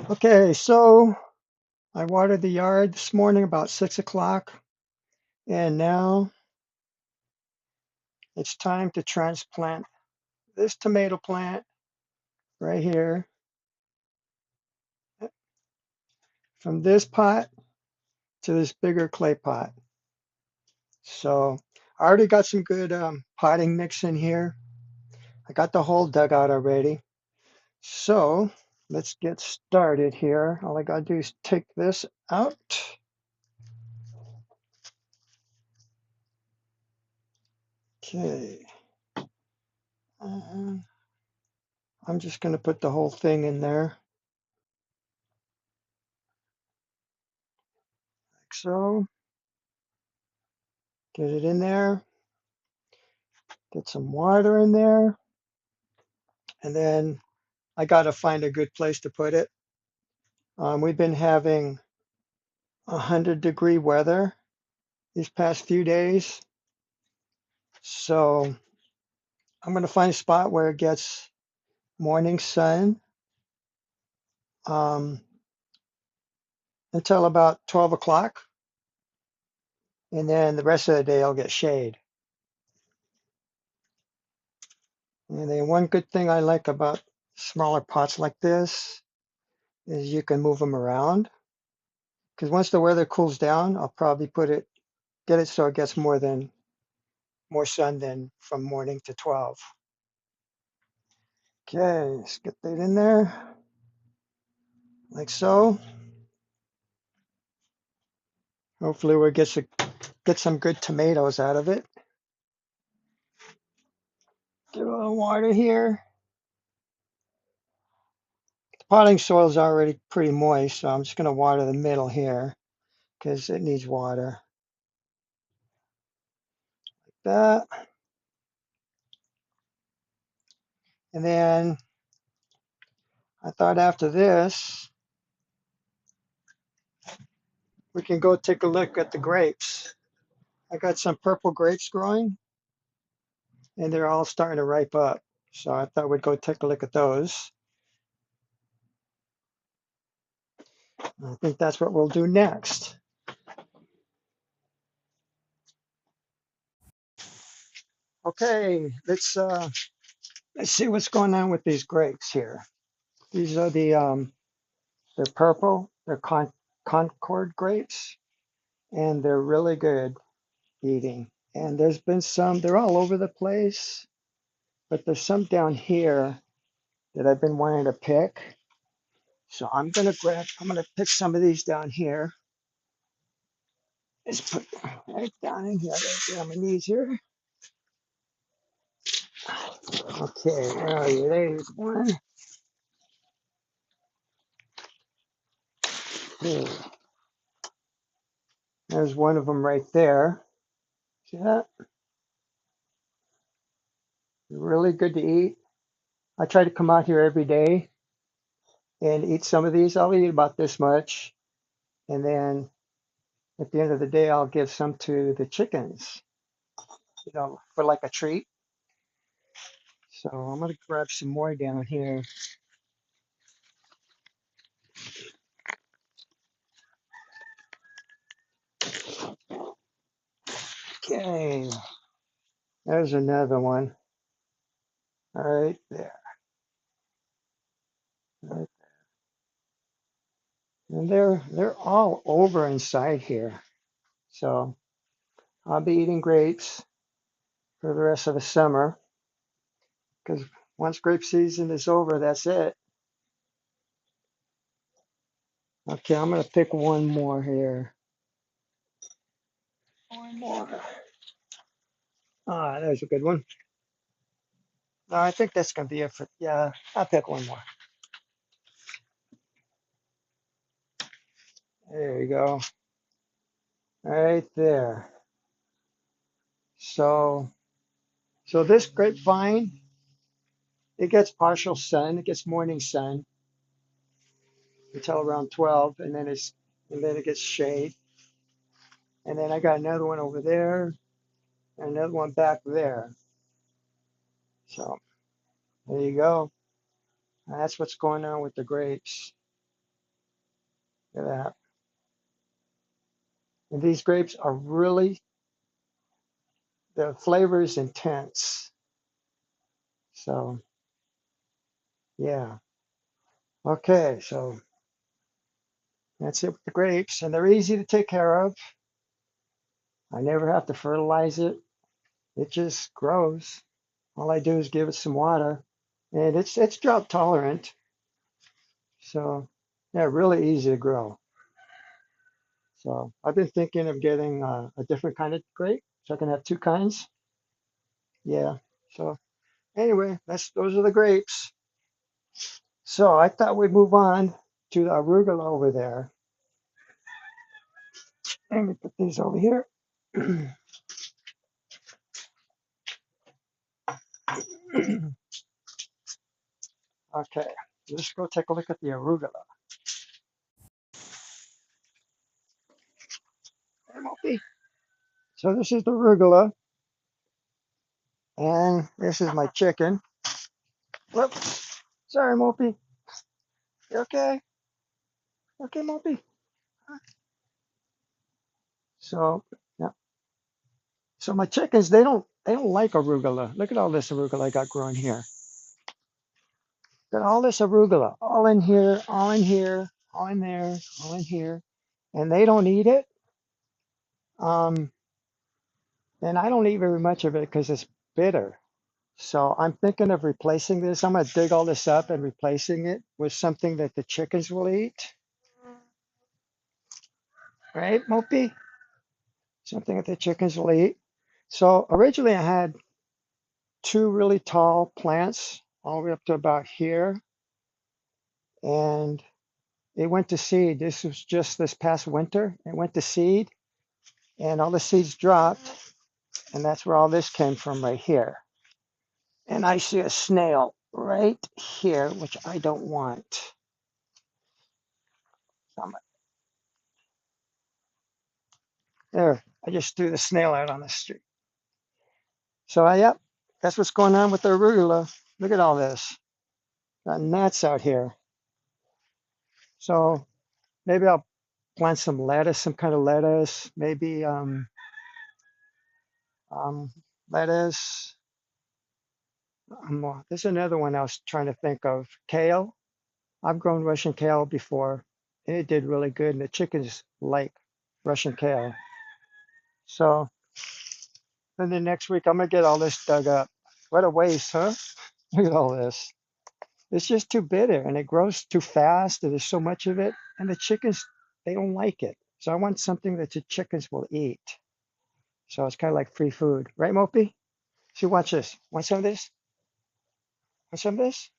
Okay, so I watered the yard this morning about 6 o'clock, and now it's time to transplant this tomato plant right here from this pot to this bigger clay pot. So I already got some good potting mix in here. I got the hole dug out already. So let's get started here. All I gotta do is take this out. Okay, and I'm just gonna put the whole thing in there, like so. Get it in there. Get some water in there, and then I got to find a good place to put it. We've been having 100-degree weather these past few days, so I'm going to find a spot where it gets morning sun um, until about 12 o'clock, and then the rest of the day I'll get shade. And then one good thing I like about smaller pots like this is you can move them around, because once the weather cools down, I'll probably get it so it gets more sun than from morning to 12. Okay, let's get that in there like so. Hopefully we'll get some good tomatoes out of it. Give a little water here. The potting soil is already pretty moist, so I'm just going to water the middle here because it needs water. That. And then I thought after this, we can go take a look at the grapes. I got some purple grapes growing and they're all starting to ripe up. So I thought we'd go take a look at those. I think that's what we'll do next. Okay, let's see what's going on with these grapes here. These are they're purple, they're Concord grapes, and they're really good eating. And there's been some, they're all over the place, but there's some down here that I've been wanting to pick. So I'm gonna pick some of these down here. Let's put right down in here. I gotta get on my knees here. Okay, where are you? There's one. Two. There's one of them right there. See that? Really good to eat. I try to come out here every day and eat some of these. I'll eat about this much. And then at the end of the day, I'll give some to the chickens, for like a treat. So I'm going to grab some more down here. Okay, there's another one right there. Right. And they're all over inside here. So I'll be eating grapes for the rest of the summer because once grape season is over, that's it. Okay, I'm going to pick one more here. One more. Ah, there's a good one. No, I think that's going to be it for, yeah, I'll pick one more. There you go. Right there. So, so this grapevine, it gets partial sun. It gets morning sun until around 12, and then it gets shade. And then I got another one over there, and another one back there. So there you go. That's what's going on with the grapes. Look at that. And these grapes are really, the flavor is intense. So, yeah. Okay, so that's it with the grapes. And they're easy to take care of. I never have to fertilize it. It just grows. All I do is give it some water. And it's drought tolerant. So, yeah, really easy to grow. So I've been thinking of getting a different kind of grape, so I can have two kinds. Yeah. So anyway, that's those are the grapes. So I thought we'd move on to the arugula over there. Let me put these over here. Okay, let's go take a look at the arugula. Hey, Mopey. So this is the arugula, and this is my chicken. Whoops. Sorry, Mopey. You okay? Okay, Mopey. So yeah. So my chickens, they don't like arugula. Look at all this arugula I got growing here. Got all this arugula, all in here, all in here, all in there, all in here, and they don't eat it. Um, and I don't eat very much of it because it's bitter. So I'm thinking of replacing this. I'm gonna dig all this up and replacing it with something that the chickens will eat, right, Mopey? Something that the chickens will eat. So originally I had two really tall plants all the way up to about here, and it went to seed. This was just this past winter. It went to seed, and all the seeds dropped, and that's where all this came from right here. And I see a snail right here, which I don't want. There, I just threw the snail out on the street. So, yep, that's what's going on with the arugula. Look at all this. Got gnats out here. So maybe I'll plant some lettuce, some kind of lettuce, maybe um, lettuce. There's another one I was trying to think of. Kale. I've grown Russian kale before, and it did really good, and the chickens like Russian kale. So then the next week, I'm gonna get all this dug up. What a waste, huh? Look at all this. It's just too bitter, and it grows too fast, and there's so much of it, and the chickens, they don't like it. So I want something that the chickens will eat. So it's kind of like free food, right, Mopey? See, watch this. Want some of this? Want some of this?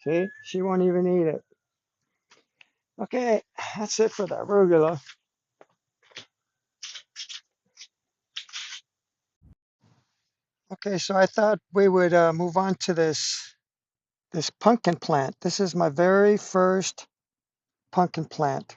See, she won't even eat it. Okay, that's it for the arugula. Okay, so I thought we would move on to this pumpkin plant. This is my very first pumpkin plant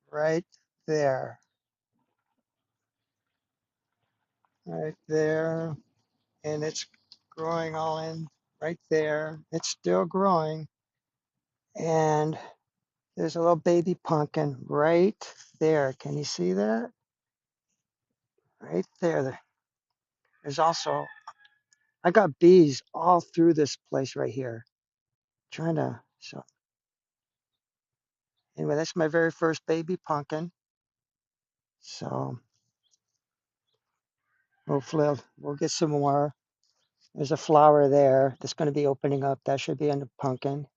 right there, right there, and it's growing all in right there. It's still growing, and there's a little baby pumpkin right there. Can you see that? Right there. There's also, I got bees all through this place right here. Trying to, so anyway, that's my very first baby pumpkin. So hopefully we'll get some more. There's a flower there that's going to be opening up. That should be in the pumpkin.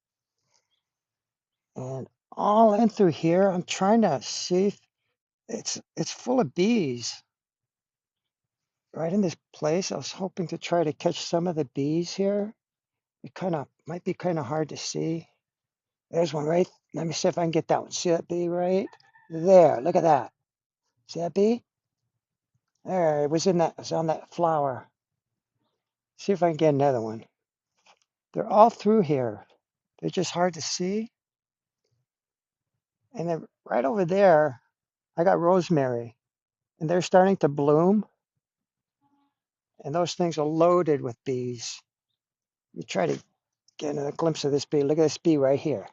And all in through here, I'm trying to see if it's full of bees. Right in this place, I was hoping to try to catch some of the bees here. It kind of might be kind of hard to see. There's one right. Let me see if I can get that one. See that bee right there? Look at that. See that bee? There, it was in that. It was on that flower. See if I can get another one. They're all through here. They're just hard to see. And then right over there, I got rosemary, and they're starting to bloom. And those things are loaded with bees. You try to get a glimpse of this bee. Look at this bee right here.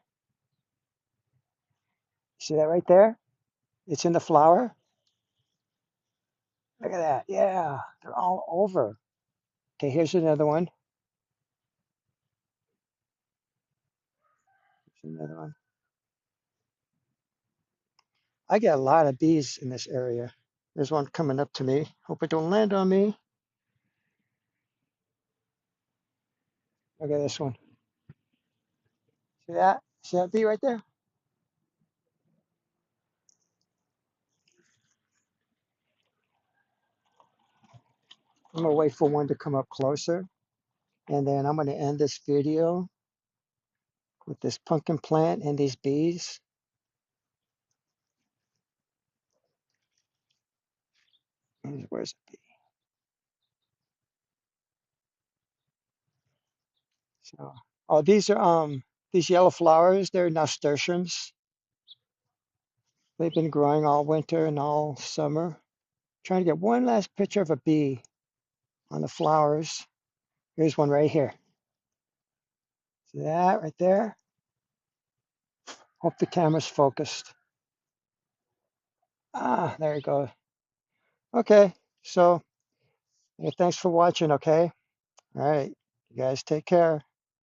See that right there? It's in the flower. Look at that. Yeah, they're all over. Okay, here's another one. Here's another one. I get a lot of bees in this area. There's one coming up to me. Hope it don't land on me. Look at this one. See that? See that bee right there? I'm gonna wait for one to come up closer, and then I'm gonna end this video with this pumpkin plant and these bees. Where's the bee? So, oh, these yellow flowers. They're nasturtiums. They've been growing all winter and all summer. Trying to get one last picture of a bee on the flowers. Here's one right here. See that right there? Hope the camera's focused. Ah, there you go. Okay, so thanks for watching, okay? All right, you guys take care.